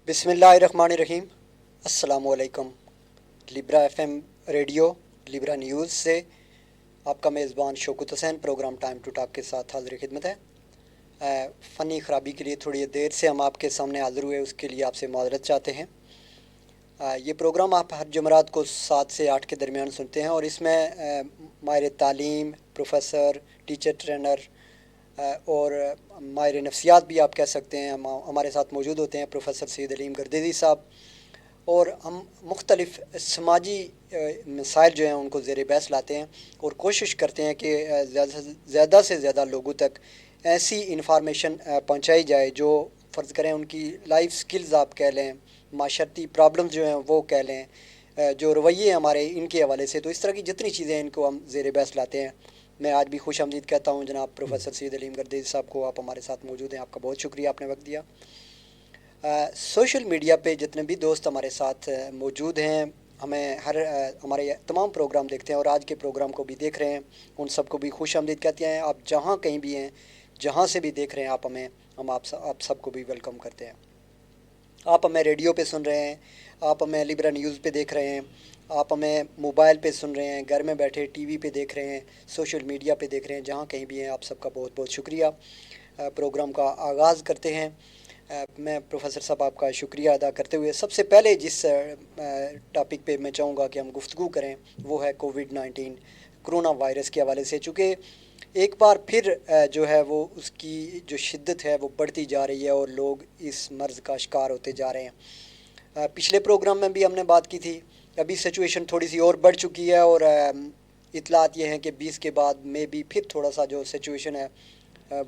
بسم اللہ الرحمن الرحیم۔ السلام علیکم۔ لیبرا ایف ایم ریڈیو، لیبرا نیوز سے آپ کا میزبان شوکت حسین پروگرام ٹائم ٹو ٹاک کے ساتھ حاضر خدمت ہے۔ فنی خرابی کے لیے تھوڑی دیر سے ہم آپ کے سامنے حاضر ہوئے، اس کے لیے آپ سے معذرت چاہتے ہیں۔ یہ پروگرام آپ ہر جمعرات کو 7 سے 8 کے درمیان سنتے ہیں، اور اس میں ماہر تعلیم، پروفیسر، ٹیچر ٹرینر اور ماہر نفسیات بھی آپ کہہ سکتے ہیں، ہمارے ساتھ موجود ہوتے ہیں پروفیسر سید علیم گردیزی صاحب، اور ہم مختلف سماجی مسائل جو ہیں ان کو زیر بحث لاتے ہیں، اور کوشش کرتے ہیں کہ زیادہ سے زیادہ لوگوں تک ایسی انفارمیشن پہنچائی جائے جو فرض کریں ان کی لائف سکلز آپ کہہ لیں، معاشرتی پرابلمز جو ہیں وہ کہہ لیں، جو رویے ہمارے ان کے حوالے سے، تو اس طرح کی جتنی چیزیں ان کو ہم زیر بحث لاتے ہیں۔ میں آج بھی خوش آمدید کہتا ہوں جناب پروفیسر سید علیم گردیزی صاحب کو، آپ ہمارے ساتھ موجود ہیں، آپ کا بہت شکریہ، آپ نے وقت دیا۔ سوشل میڈیا پہ جتنے بھی دوست ہمارے ساتھ موجود ہیں، ہمیں ہمارے تمام پروگرام دیکھتے ہیں اور آج کے پروگرام کو بھی دیکھ رہے ہیں، ان سب کو بھی خوش آمدید کہتے ہیں۔ آپ جہاں کہیں بھی ہیں، جہاں سے بھی دیکھ رہے ہیں آپ ہمیں، ہم آپ سب کو بھی ویلکم کرتے ہیں۔ آپ ہمیں ریڈیو پہ سن رہے ہیں، آپ ہمیں لیبرا نیوز پہ دیکھ رہے ہیں، آپ ہمیں موبائل پہ سن رہے ہیں، گھر میں بیٹھے ٹی وی پہ دیکھ رہے ہیں، سوشل میڈیا پہ دیکھ رہے ہیں، جہاں کہیں بھی ہیں، آپ سب کا بہت بہت شکریہ۔ پروگرام کا آغاز کرتے ہیں۔ میں پروفیسر صاحب آپ کا شکریہ ادا کرتے ہوئے سب سے پہلے جس ٹاپک پہ میں چاہوں گا کہ ہم گفتگو کریں وہ ہے کووڈ-19 کرونا وائرس کے حوالے سے، چونکہ ایک بار پھر جو ہے وہ اس کی جو شدت ہے وہ بڑھتی جا رہی ہے اور لوگ اس مرض کا شکار ہوتے جا رہے ہیں۔ پچھلے پروگرام میں بھی ہم نے بات کی تھی، ابھی سچویشن تھوڑی سی اور بڑھ چکی ہے، اور اطلاعات یہ ہیں کہ 20 کے بعد میں بھی پھر تھوڑا سا جو سچویشن ہے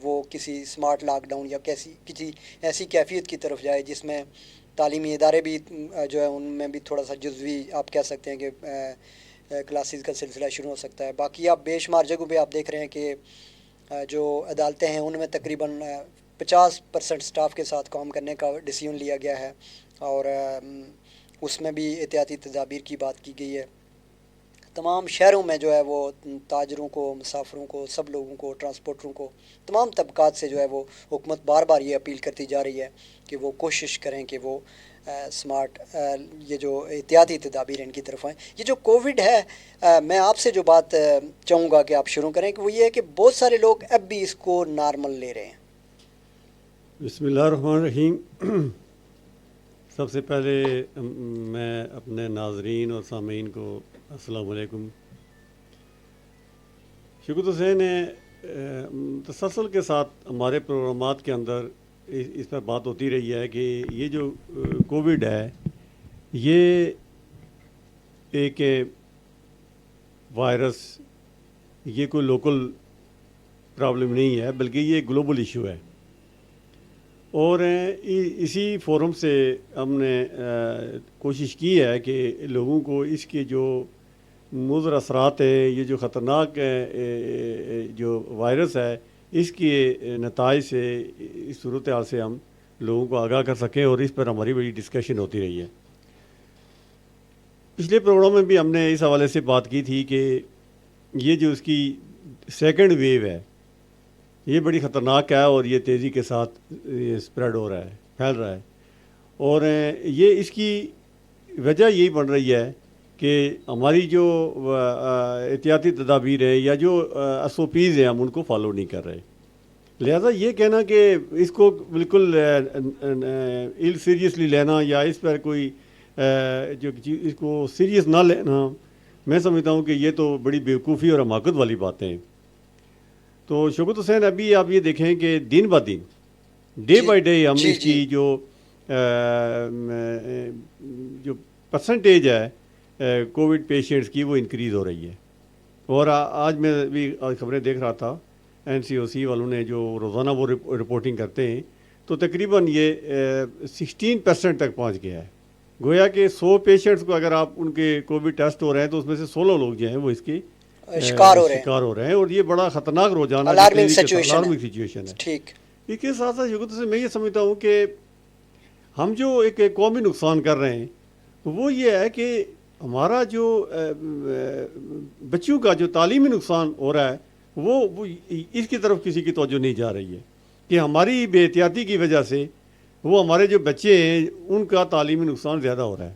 وہ کسی اسمارٹ لاک ڈاؤن یا کسی ایسی کیفیت کی طرف جائے جس میں تعلیمی ادارے بھی جو ہے ان میں بھی تھوڑا سا جزوی آپ کہہ سکتے ہیں کہ کلاسز کا سلسلہ شروع ہو سکتا ہے۔ باقی آپ بے شمار جگہوں پہ آپ دیکھ رہے ہیں کہ جو عدالتیں ہیں ان میں تقریباً 50% سٹاف کے ساتھ کام کرنے کا ڈیسیژن لیا گیا ہے، اور اس میں بھی احتیاطی تدابیر کی بات کی گئی ہے۔ تمام شہروں میں جو ہے وہ تاجروں کو، مسافروں کو، سب لوگوں کو، ٹرانسپورٹروں کو، تمام طبقات سے جو ہے وہ حکومت بار بار یہ اپیل کرتی جا رہی ہے کہ وہ کوشش کریں کہ وہ سمارٹ یہ جو احتیاطی تدابیر ان کی طرف آئیں۔ یہ جو کووڈ ہے، میں آپ سے جو بات چاہوں گا کہ آپ شروع کریں کہ وہ یہ ہے کہ بہت سارے لوگ اب بھی اس کو نارمل لے رہے ہیں۔ بسم اللہ الرحمن الرحیم۔ سب سے پہلے میں اپنے ناظرین اور سامعین کو السلام علیکم۔ شوکت حسین نے تسلسل کے ساتھ ہمارے پروگرامات کے اندر اس پر بات ہوتی رہی ہے کہ یہ جو کووڈ ہے یہ ایک وائرس، یہ کوئی لوکل پرابلم نہیں ہے بلکہ یہ گلوبل ایشو ہے، اور اسی فورم سے ہم نے کوشش کی ہے کہ لوگوں کو اس کے جو مضر اثرات ہیں، یہ جو خطرناک جو وائرس ہے، اس کے نتائج سے، اس صورتحال سے ہم لوگوں کو آگاہ کر سکیں، اور اس پر ہماری بڑی ڈسکشن ہوتی رہی ہے۔ پچھلے پروگرام میں بھی ہم نے اس حوالے سے بات کی تھی کہ یہ جو اس کی سیکنڈ ویو ہے یہ بڑی خطرناک ہے، اور یہ تیزی کے ساتھ یہ اسپریڈ ہو رہا ہے، پھیل رہا ہے، اور یہ اس کی وجہ یہی بن رہی ہے کہ ہماری جو احتیاطی تدابیر ہیں یا جو SOPs ہیں ہم ان کو فالو نہیں کر رہے۔ لہذا یہ کہنا کہ اس کو بالکل سیریسلی لینا یا اس پر کوئی جو اس کو سیریس نہ لینا، میں سمجھتا ہوں کہ یہ تو بڑی بیوقوفی اور حماقت والی باتیں ہیں۔ تو شوکت حسین، ابھی آپ یہ دیکھیں کہ دن بہ دن، ڈے بائی ڈے ہم اس کی جو پرسنٹیج ہے کووڈ پیشنٹس کی وہ انکریز ہو رہی ہے، اور آج میں بھی خبریں دیکھ رہا تھا، NCOC والوں نے جو روزانہ وہ رپورٹنگ کرتے ہیں تو تقریباً یہ 16% تک پہنچ گیا ہے۔ گویا کہ 100 پیشنٹس کو اگر آپ ان کے کووڈ ٹیسٹ ہو رہے ہیں تو اس میں سے 16 لوگ جو ہیں وہ اس کے شکار ہو رہے ہیں، اور یہ بڑا خطرناک روزانہ الارمنگ سچویشن ہے۔ ٹھیک، اس کے ساتھ ساتھ شوکت سے میں یہ سمجھتا ہوں کہ ہم جو ایک قومی نقصان کر رہے ہیں وہ یہ ہے کہ ہمارا جو بچوں کا جو تعلیمی نقصان ہو رہا ہے وہ اس کی طرف کسی کی توجہ نہیں جا رہی ہے، کہ ہماری بے احتیاطی کی وجہ سے وہ ہمارے جو بچے ہیں ان کا تعلیمی نقصان زیادہ ہو رہا ہے.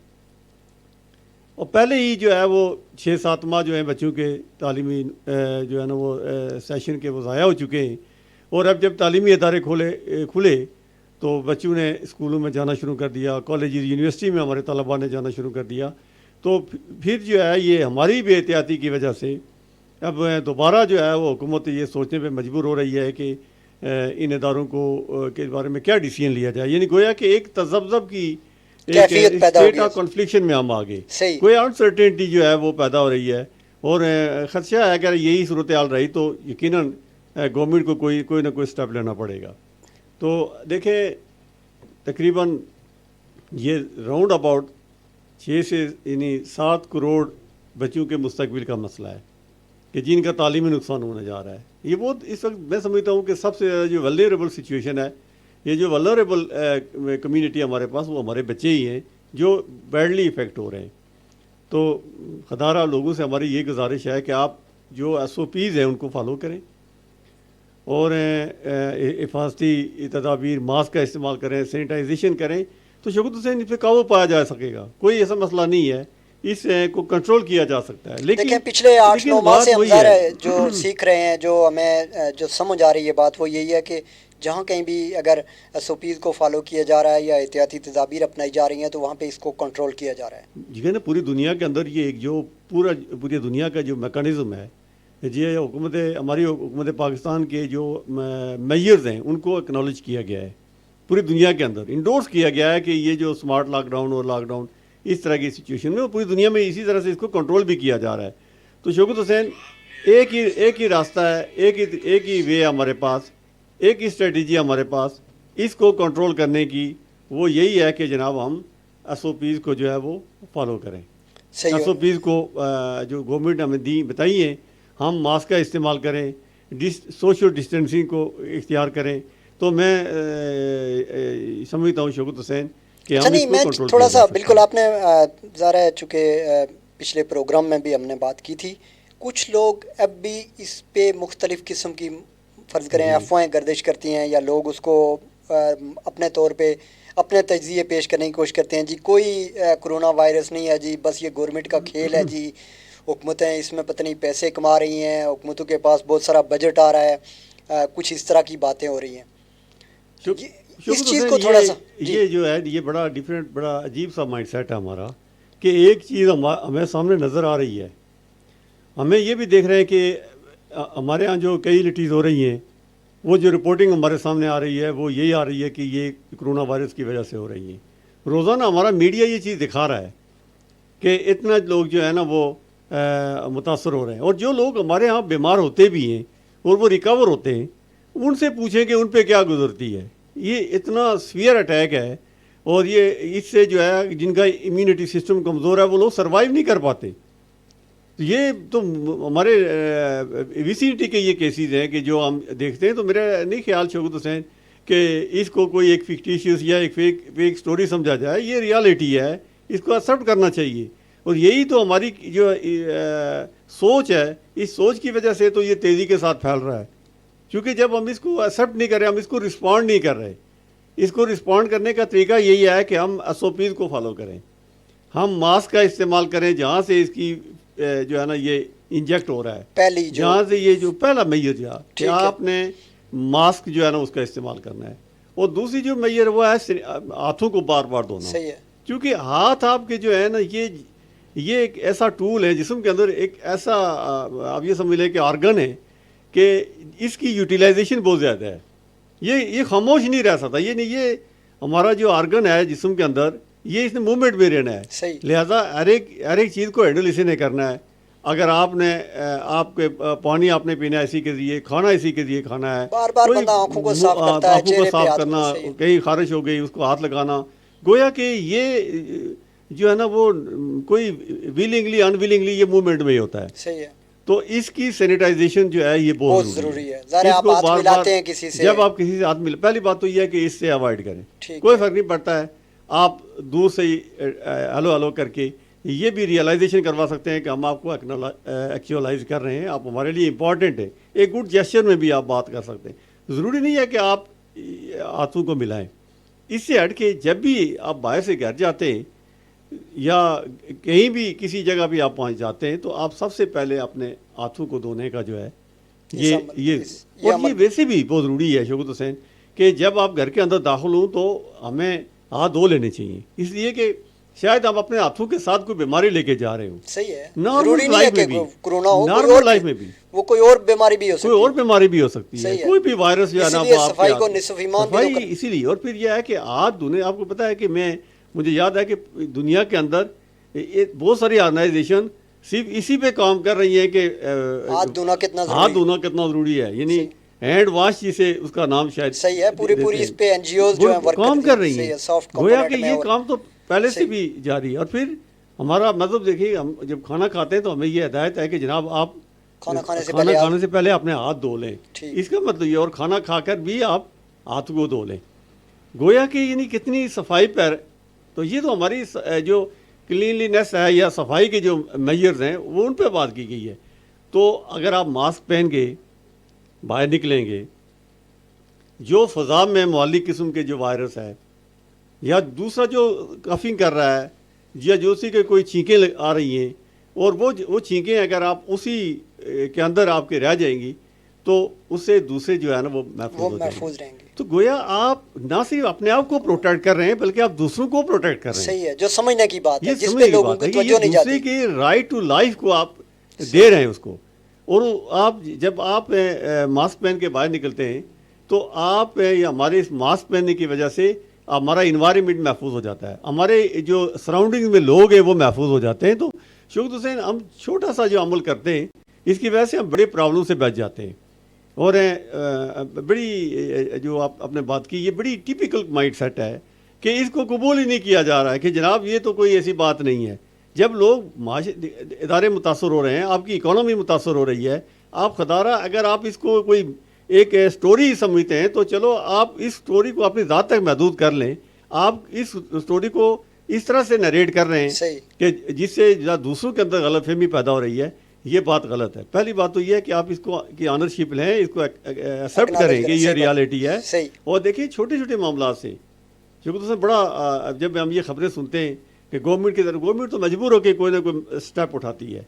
اور پہلے ہی جو ہے وہ 6-7 ماہ جو ہیں بچوں کے تعلیمی جو ہے نا وہ سیشن کے وہ ضائع ہو چکے ہیں. اور اب جب تعلیمی ادارے کھلے تو بچوں نے اسکولوں میں جانا شروع کر دیا, کالجز یونیورسٹی میں ہمارے طلباء نے جانا شروع کر دیا. تو پھر جو ہے یہ ہماری بے احتیاطی کی وجہ سے اب دوبارہ جو ہے وہ حکومت یہ سوچنے پہ مجبور ہو رہی ہے کہ ان اداروں کو کے بارے میں کیا ڈیسیژن لیا جائے. یعنی گویا کہ ایک تذبذب کی اسٹیٹ آف کنفلکشن میں ہم آگے, کوئی انسرٹینٹی جو ہے وہ پیدا ہو رہی ہے. اور خدشہ ہے اگر یہی صورتحال رہی تو یقیناً گورنمنٹ کو کوئی نہ کوئی اسٹیپ لینا پڑے گا. تو دیکھیں تقریباً یہ راؤنڈ اباؤٹ 6 سے یعنی 7 کروڑ بچوں کے مستقبل کا مسئلہ ہے کہ جن کا تعلیمی نقصان ہونے جا رہا ہے. یہ بہت اس وقت میں سمجھتا ہوں کہ سب سے جو ولنریبل سچویشن ہے, یہ جو ولنریبل کمیونٹی ہمارے پاس وہ ہمارے بچے ہی ہیں جو بیڈلی افیکٹ ہو رہے ہیں. تو خدارہ لوگوں سے ہماری یہ گزارش ہے کہ آپ جو SOPs ہیں ان کو فالو کریں اور حفاظتی تدابیر, ماسک کا استعمال کریں, سینیٹائزیشن کریں, تو شوکت حسین اس پہ قابو پایا جا سکے گا. کوئی ایسا مسئلہ نہیں ہے, اس کو کنٹرول کیا جا سکتا ہے. لیکن پچھلے 8-9 ماہ سے ہم جو سیکھ رہے ہیں, جو ہمیں جو سمجھ آ رہی ہے بات, وہ یہی ہے کہ جہاں کہیں بھی اگر SOPs کو فالو کیا جا رہا ہے یا احتیاطی تدابیر اپنائی جا رہی ہیں تو وہاں پہ اس کو کنٹرول کیا جا رہا ہے. جی نا, پوری دنیا کے اندر یہ ایک جو پوری دنیا کا جو میکانزم ہے, یہ ہماری حکومت پاکستان کے جو میئرز ہیں ان کو اکنالج کیا گیا ہے, پوری دنیا کے اندر انڈورس کیا گیا ہے کہ یہ جو اسمارٹ لاک ڈاؤن اور لاک ڈاؤن اس طرح کی سچویشن میں پوری دنیا میں اسی طرح سے اس کو کنٹرول بھی کیا جا رہا ہے. تو شوکت حسین ایک ہی راستہ ہے, ایک ہی وے ہمارے پاس, ایک ہی اسٹریٹجی ہمارے پاس اس کو کنٹرول کرنے کی, وہ یہی ہے کہ جناب ہم SOPs کو جو ہے وہ فالو کریں. SOPs کو جو گورنمنٹ ہمیں بتائی ہیں, ہم ماسک کا استعمال کریں, سوشل ڈسٹینسنگ کو اختیار کریں. تو میں سمجھتا ہوں شوکت حسین کہ ہم اس کو کنٹرول تھوڑا سا بالکل آپ نے ظاہر ہے چونکہ پچھلے پروگرام میں بھی ہم نے بات کی تھی, کچھ لوگ اب بھی اس پہ مختلف قسم کی فرض کریں افواہیں گردش کرتی ہیں, یا لوگ اس کو اپنے طور پہ اپنے تجزیے پیش کرنے کی کوشش کرتے ہیں. جی کوئی کرونا وائرس نہیں ہے جی, بس یہ گورنمنٹ کا کھیل ہے جی, حکومتیں اس میں پتہ نہیں پیسے کما رہی ہیں, حکومتوں کے پاس بہت سارا بجٹ آ رہا ہے, کچھ اس طرح کی باتیں ہو رہی ہیں. اس چیز کو تھوڑا سا یہ جو ہے یہ بڑا ڈیفرنٹ, بڑا عجیب سا مائنڈ سیٹ ہے ہمارا کہ ایک چیز ہمیں سامنے نظر آ رہی ہے, ہمیں یہ بھی دیکھ رہے ہیں کہ ہمارے ہاں جو کئی لٹیز ہو رہی ہیں, وہ جو رپورٹنگ ہمارے سامنے آ رہی ہے وہ یہی آ رہی ہے کہ یہ کرونا وائرس کی وجہ سے ہو رہی ہیں. روزانہ ہمارا میڈیا یہ چیز دکھا رہا ہے کہ اتنا لوگ جو ہے نا وہ متاثر ہو رہے ہیں. اور جو لوگ ہمارے ہاں بیمار ہوتے بھی ہیں اور وہ ریکور ہوتے ہیں, ان سے پوچھیں کہ ان پہ کیا گزرتی ہے. یہ اتنا سویئر اٹیک ہے, اور یہ اس سے جو ہے جن کا امیونٹی سسٹم کمزور ہے وہ لوگ سروائیو نہیں کر پاتے. یہ تو ہمارے ویسینٹی کے یہ کیسز ہیں کہ جو ہم دیکھتے ہیں. تو میرا نہیں خیال شوکت حسین کہ اس کو کوئی ایک فکٹیشیس یا ایک فیک سٹوری سمجھا جائے. یہ ریالٹی ہے, اس کو ایکسیپٹ کرنا چاہیے. اور یہی تو ہماری جو سوچ ہے, اس سوچ کی وجہ سے تو یہ تیزی کے ساتھ پھیل رہا ہے. کیونکہ جب ہم اس کو ایکسیپٹ نہیں کر رہے, ہم اس کو رسپونڈ نہیں کر رہے. اس کو رسپونڈ کرنے کا طریقہ یہی ہے کہ ہم SOPs کو فالو کریں, ہم ماسک کا استعمال کریں جہاں سے اس کی جو ہے نا یہ انجیکٹ ہو رہا ہے, جہاں سے یہ جو پہلا میئر جو کہ آپ نے ماسک جو ہے نا اس کا استعمال کرنا ہے. اور دوسری جو میئر وہ ہے ہاتھوں کو بار بار دھونا, کیونکہ ہاتھ آپ کے جو ہے نا یہ ایک ایسا ٹول ہے جسم کے اندر, ایک ایسا آپ یہ سمجھ لیں کہ آرگن ہے کہ اس کی یوٹیلائزیشن بہت زیادہ ہے. یہ خاموش نہیں رہ سکتا. یہ ہمارا جو آرگن ہے جسم کے اندر, یہ اس نے موومنٹ میں رہنا ہے. لہٰذا ہر ایک چیز کو ہینڈل اسی نے کرنا ہے. اگر آپ کے پانی آپ نے پینا ہے اسی کے ذریعے, کھانا اسی کے ذریعے کھانا ہے, آنکھوں کو صاف کرنا, کہیں خارش ہو گئی اس کو ہاتھ لگانا. گویا کہ یہ جو ہے نا وہ کوئی ویلنگلی ان ویلنگلی یہ موومنٹ میں ہی ہوتا ہے. صحیح ہے. تو اس کی سینیٹائزیشن جو ہے یہ بہت ضروری ہے. آپ ہاتھ ملاتے ہیں کسی سے, جب آپ کسی سے ہاتھ پہلی بات تو یہ ہے کہ اس سے اوائڈ کریں. کوئی فرق نہیں پڑتا ہے, آپ دور سے ہی ہلو کر کے یہ بھی ریئلائزیشن کروا سکتے ہیں کہ ہم آپ کو ایکچولائز کر رہے ہیں, آپ ہمارے لیے امپورٹنٹ ہیں. ایک گڈ جیسچر میں بھی آپ بات کر سکتے ہیں. ضروری نہیں ہے کہ آپ ہاتھوں کو ملائیں, اس سے ہٹ کے جب بھی آپ باہر سے گھر جاتے ہیں یا کہیں بھی کسی جگہ بھی آپ پہنچ جاتے ہیں تو آپ سب سے پہلے اپنے ہاتھوں کو دھونے کا جو ہے یہ اور یہ ویسے بھی بہت ضروری ہے شوکت حسین کہ جب آپ گھر کے اندر داخل ہوں تو ہمیں ہاتھ دھو لینے چاہیے، اس لیے کہ شاید آپ اپنے ہاتھوں کے ساتھ کوئی بیماری لے کے جا رہے ہوں. صحیح ہے، ضروری نہیں ہے کہ کورونا ہو، نارمل لائف میں بھی وہ کوئی اور بیماری بھی ہو سکتی ہے، کوئی اور بیماری بھی ہو سکتی ہے، کوئی بھی وائرس جو ہے نا صفائی کو نصف ایمان بھی صفائی اسی لیے. اور پھر یہ ہے کہ ہاتھ دھونے، آپ کو پتہ ہے کہ مجھے یاد ہے کہ دنیا کے اندر بہت ساری آرگنائزیشن صرف اسی پہ کام کر رہی ہیں کہ ہاتھ دھونا کتنا ضروری ہے، یعنی ہینڈ واش جسے اس کا نام شاید صحیح ہے، پوری اس پہ این جی اوز جو ہیں کام کر رہی ہیں. گویا کہ یہ کام تو پہلے سے بھی جاری ہے. اور پھر ہمارا مطلب دیکھیے، ہم جب کھانا کھاتے ہیں تو ہمیں یہ ہدایت ہے کہ جناب آپ کھانا کھانے سے پہلے اپنے ہاتھ دھو لیں. اس کا مطلب یہ، اور کھانا کھا کر بھی آپ ہاتھ کو دھو لیں. گویا کہ یعنی کتنی صفائی پر، تو یہ تو ہماری جو کلینلینس ہے یا صفائی کے جو میجرز ہیں وہ ان پہ بات کی گئی ہے. تو اگر آپ ماسک پہن کے باہر نکلیں گے، جو فضا میں معلی قسم کے جو وائرس ہے یا دوسرا جو کفنگ کر رہا ہے یا جو اسی کے کوئی چھینکیں آ رہی ہیں، اور وہ چھینکیں اگر آپ اسی کے اندر آپ کے رہ جائیں گی تو اس سے دوسرے جو ہے نا وہ محفوظ رہیں گے. تو گویا آپ نہ صرف اپنے آپ کو پروٹیکٹ کر رہے ہیں بلکہ آپ دوسروں کو پروٹیکٹ کر رہے ہیں. صحیح ہے، جو سمجھنے کی بات ہے، جس پہ لوگوں کی توجہ نہیں جاتی، دوسرے کی رائٹ ٹو لائف کو آپ دے رہے ہیں اس کو. اور آپ جب آپ ماسک پہن کے باہر نکلتے ہیں تو آپ یا ہمارے اس ماسک پہننے کی وجہ سے ہمارا انوائرمنٹ محفوظ ہو جاتا ہے، ہمارے جو سراؤنڈنگ میں لوگ ہیں وہ محفوظ ہو جاتے ہیں. تو شوکت حسین، ہم چھوٹا سا جو عمل کرتے ہیں اس کی وجہ سے ہم بڑے پرابلم سے بچ جاتے ہیں. اور بڑی جو آپ نے بات کی، یہ بڑی ٹیپیکل مائنڈ سیٹ ہے کہ اس کو قبول ہی نہیں کیا جا رہا ہے کہ جناب یہ تو کوئی ایسی بات نہیں ہے. جب لوگ ادارے متاثر ہو رہے ہیں، آپ کی اکانومی متاثر ہو رہی ہے، آپ خدارہ اگر آپ اس کو کوئی ایک سٹوری سمجھتے ہیں تو چلو آپ اس سٹوری کو اپنی ذات تک محدود کر لیں. آپ اس سٹوری کو اس طرح سے نریٹ کر رہے ہیں کہ جس سے دوسروں کے اندر غلط فہمی پیدا ہو رہی ہے. یہ بات غلط ہے. پہلی بات تو یہ ہے کہ آپ اس کو کی آنرشپ لیں، اس کو ایکسیپٹ کریں کہ یہ ریالٹی ہے. اور دیکھیں چھوٹے چھوٹے معاملات سے شکر سے بڑا، جب ہم یہ خبریں سنتے ہیں کہ گورنمنٹ کی طرف، گورنمنٹ تو مجبور ہو کے کوئی نہ کوئی اسٹیپ اٹھاتی ہے،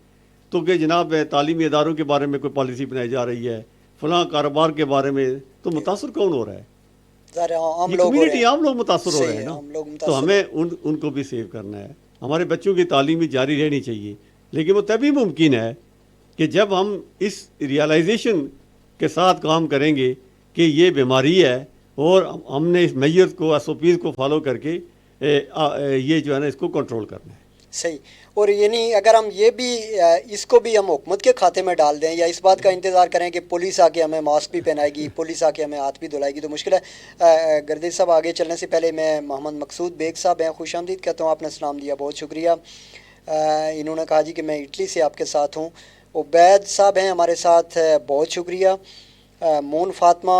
تو کہ جناب تعلیمی اداروں کے بارے میں کوئی پالیسی بنائی جا رہی ہے، فلاں کاروبار کے بارے میں، تو متاثر کون ہو رہا ہے؟ کمیونٹی، عام لوگ متاثر ہو رہے ہیں نا. تو ہمیں ان کو بھی سیو کرنا ہے. ہمارے بچوں کی تعلیم بھی جاری رہنی چاہیے، لیکن وہ تبھی ممکن ہے کہ جب ہم اس ریئلائزیشن کے ساتھ کام کریں گے کہ یہ بیماری ہے اور ہم نے اس میجرز کو، ایس او پیز کو فالو کر کے یہ جو ہے نا اس کو کنٹرول کرنا ہے. صحیح. اور یعنی اگر ہم یہ بھی اس کو بھی ہم حکومت کے کھاتے میں ڈال دیں یا اس بات کا انتظار کریں کہ پولیس آ کے ہمیں ماسک بھی پہنائے گی، پولیس آ کے ہمیں ہاتھ بھی دھلائے گی، تو مشکل ہے. گردش صاحب، آگے چلنے سے پہلے میں محمد مقصود بیگ صاحب ہیں، خوش آمدید کہتا ہوں. آپ نے سلام دیا، بہت شکریہ. انہوں نے کہا جی کہ میں اٹلی سے آپ کے ساتھ ہوں. عبید صاحب ہیں ہمارے ساتھ، بہت شکریہ. مون فاطمہ،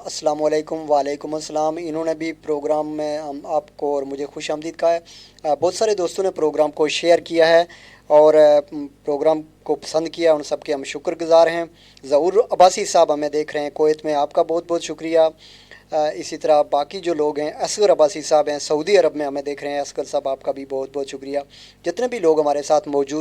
السلام علیکم. وعلیکم السلام. انہوں نے بھی پروگرام میں آپ کو اور مجھے خوش آمدید کہا ہے. بہت سارے دوستوں نے پروگرام کو شیئر کیا ہے اور پروگرام کو پسند کیا، ان سب کے ہم شکر گزار ہیں. ظہور عباسی صاحب ہمیں دیکھ رہے ہیں کویت میں، آپ کا بہت بہت شکریہ. اسی طرح باقی جو لوگ ہیں، اصغر عباسی صاحب ہیں سعودی عرب میں ہمیں دیکھ رہے ہیں، اصغر صاحب آپ کا بھی بہت بہت شکریہ. جتنے بھی لوگ ہمارے ساتھ موجود ہیں